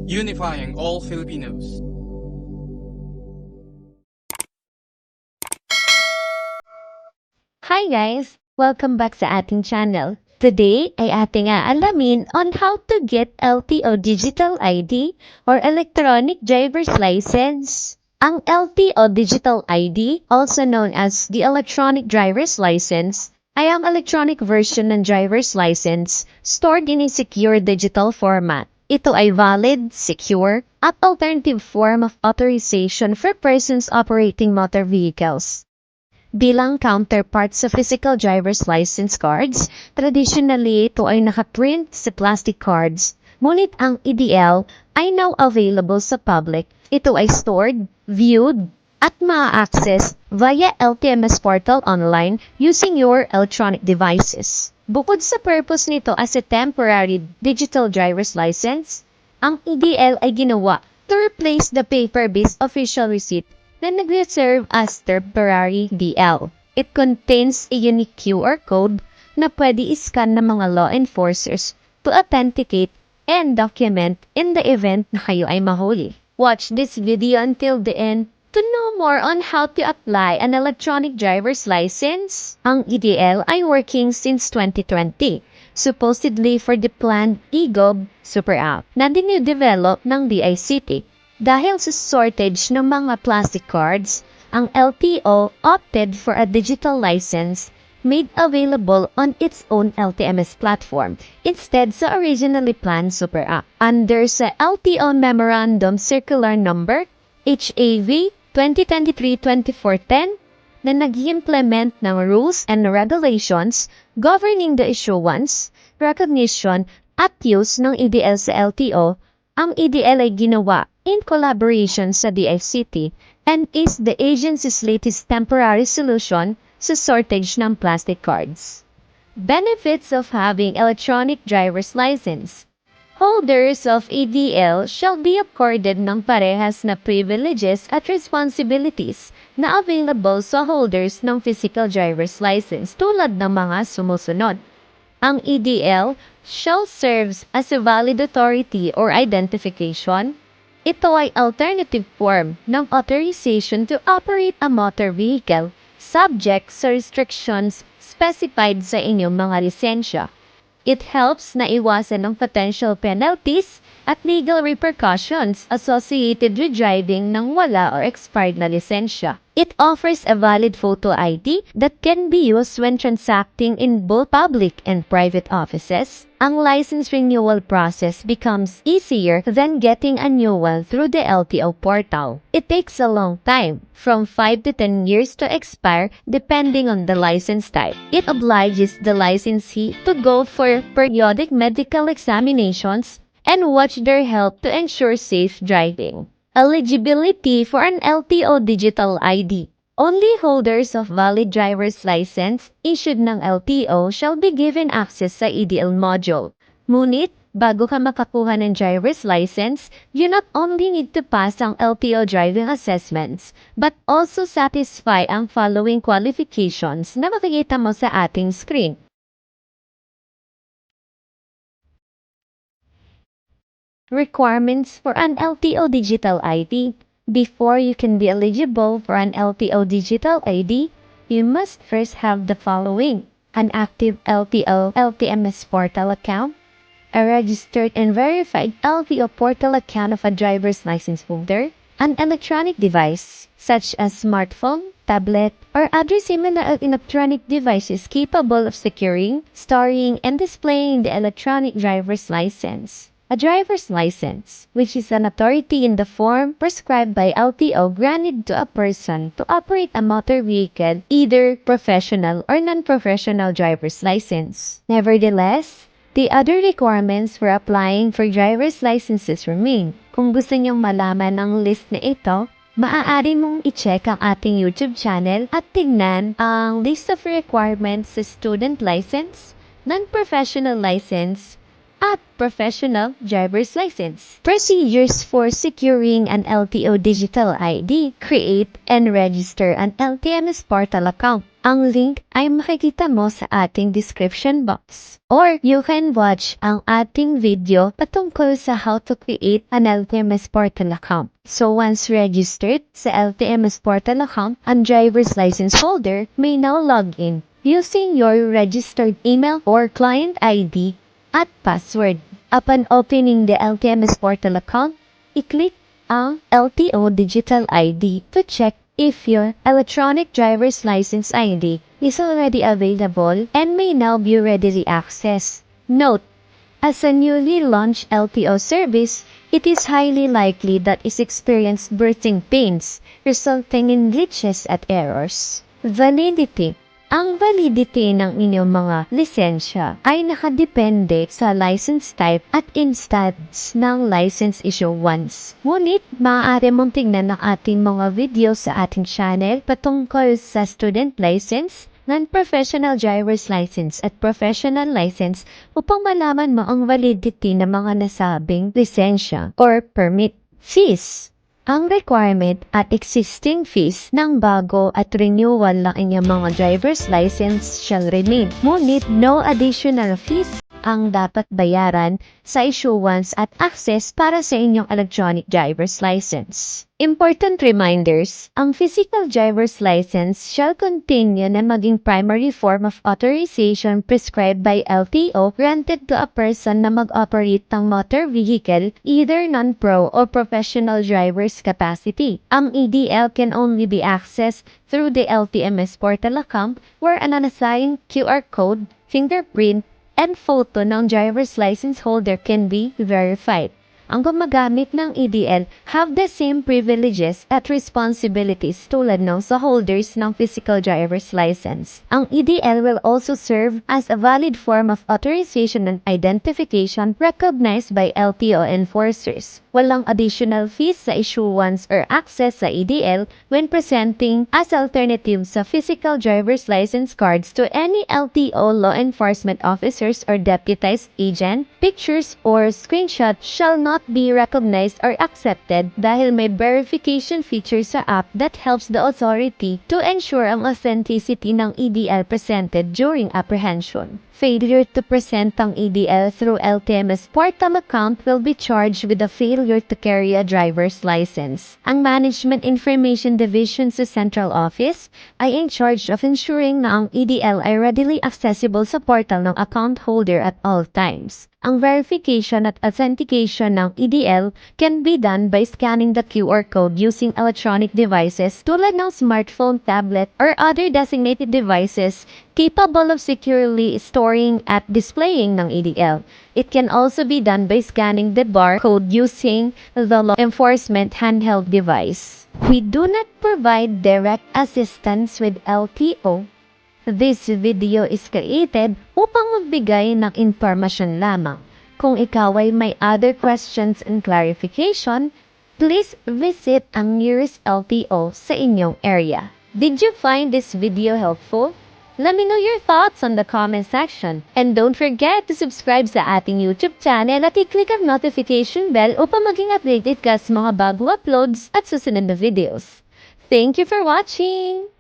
unifying all Filipinos. Hi guys! Welcome back sa ating channel. Today ay ating aalamin on how to get LTO Digital ID or Electronic Driver's License. Ang LTO Digital ID, also known as the Electronic Driver's License, ay ang electronic version ng driver's license stored in a secure digital format. Ito ay valid, secure, at alternative form of authorization for persons operating motor vehicles. Bilang counterpart sa physical driver's license cards, traditionally ito ay nakaprint sa plastic cards. Ngunit ang EDL ay now available sa public. Ito ay stored, viewed, at ma-access via LTMS portal online using your electronic devices. Bukod sa purpose nito as a temporary digital driver's license, ang EDL ay ginawa to replace the paper-based official receipt na nag-serve as temporary DL. It contains a unique QR code na pwede iscan ng mga law enforcers to authenticate and document in the event na kayo ay mahuli. Watch this video until the end to know more on how to apply an electronic driver's license. Ang EDL ay working since 2020, supposedly for the planned eGov Super App na dinidevelop ng DICT. Dahil sa shortage ng mga plastic cards, ang LTO opted for a digital license made available on its own LTMS platform instead sa originally planned Super App. Under sa LTO Memorandum Circular Number HAV 2023-2410 na nag-implement ng rules and regulations governing the issuance, recognition, at use ng EDL sa LTO, ang EDL ay ginawa in collaboration sa DICT and is the agency's latest temporary solution sa shortage ng plastic cards. Benefits of having electronic driver's license. Holders of EDL shall be accorded ng parehas na privileges at responsibilities na available sa holders ng physical driver's license tulad ng mga sumusunod. Ang EDL shall serve as a valid authority or identification. Ito ay alternative form ng authorization to operate a motor vehicle subject sa restrictions specified sa inyong mga lisensya. It helps na iwasan ng potential penalties at legal repercussions associated with driving ng wala or expired na lisensya. It offers a valid photo ID that can be used when transacting in both public and private offices. Ang license renewal process becomes easier than getting a new one through the LTO portal. It takes a long time, from 5 to 10 years to expire depending on the license type. It obliges the licensee to go for periodic medical examinations and watch their health to ensure safe driving. Eligibility for an LTO digital ID. Only holders of valid driver's license issued ng LTO shall be given access sa EDL module. Ngunit, bago ka makakuha ng driver's license, you not only need to pass ang LTO driving assessments, but also satisfy ang following qualifications na makikita mo sa ating screen. Requirements for an LTO digital ID. Before you can be eligible for an LTO digital ID, you must first have the following: an active LTO LTMS portal account, a registered and verified LTO portal account of a driver's license holder, an electronic device such as smartphone, tablet, or other similar electronic devices capable of securing, storing, and displaying the electronic driver's license. A driver's license, which is an authority in the form prescribed by LTO granted to a person to operate a motor vehicle, either professional or non-professional driver's license. Nevertheless, the other requirements for applying for driver's licenses remain. Kung gusto niyong malaman ang list na ito, maaari mong i-check ang ating YouTube channel at tingnan ang list of requirements sa student license, non-professional license, at professional driver's license. Procedures for securing an LTO digital ID. Create and register an LTMS portal account. Ang link ay makikita mo sa ating description box. Or you can watch ang ating video patungkol sa how to create an LTMS portal account. So once registered sa LTMS portal account, ang driver's license holder may now log in using your registered email or client ID at password. Upon opening the LTMS portal account, i-click ang LTO Digital ID to check if your electronic driver's license ID is already available and may now be readily accessed. Note, as a newly launched LTO service, it is highly likely that it experienced birthing pains, resulting in glitches at errors. Validity. Ang validity ng inyong mga lisensya ay nakadepende sa license type at instance ng license issuance. Ngunit, maaari mong tingnan ang ating mga video sa ating channel patungkol sa student license, non-professional driver's license at professional license upang malaman mo ang validity ng mga nasabing lisensya or permit. Fees. Ang requirement at existing fees ng bago at renewal ng inyong mga driver's license shall remain. Ngunit no additional fees ang dapat bayaran sa issuance at access para sa inyong electronic driver's license. Important reminders, ang physical driver's license shall continue na maging primary form of authorization prescribed by LTO granted to a person na mag-operate ng motor vehicle either non-pro or professional driver's capacity. Ang EDL can only be accessed through the LTMS portal account where an unassigned QR code, fingerprint, and photo ng driver's license holder can be verified. Ang gumagamit ng EDL have the same privileges at responsibilities tulad ng sa holders ng physical driver's license. Ang EDL will also serve as a valid form of authorization and identification recognized by LTO enforcers. Walang additional fees sa issuance or access sa EDL when presenting as alternative sa physical driver's license cards to any LTO law enforcement officers or deputized agent. Pictures or screenshots shall not be recognized or accepted dahil may verification feature sa app that helps the authority to ensure ang authenticity ng EDL presented during apprehension. Failure to present ang EDL through LTMS portal account will be charged with a failure to carry a driver's license. Ang Management Information Division sa Central Office ay in charge of ensuring na ang EDL ay readily accessible sa portal ng account holder at all times. Ang verification at authentication ng EDL can be done by scanning the QR code using electronic devices tulad ng smartphone, tablet, or other designated devices capable of securely storing at displaying ng EDL. It can also be done by scanning the barcode using the law enforcement handheld device. We do not provide direct assistance with LTO. This video is created upang magbigay ng impormasyon lamang. Kung ikaw ay may other questions and clarification, please visit ang nearest LTO sa inyong area. Did you find this video helpful? Let me know your thoughts on the comment section. And don't forget to subscribe sa ating YouTube channel at i-click ang notification bell upang maging updated ka sa mga bago uploads at susunod na videos. Thank you for watching!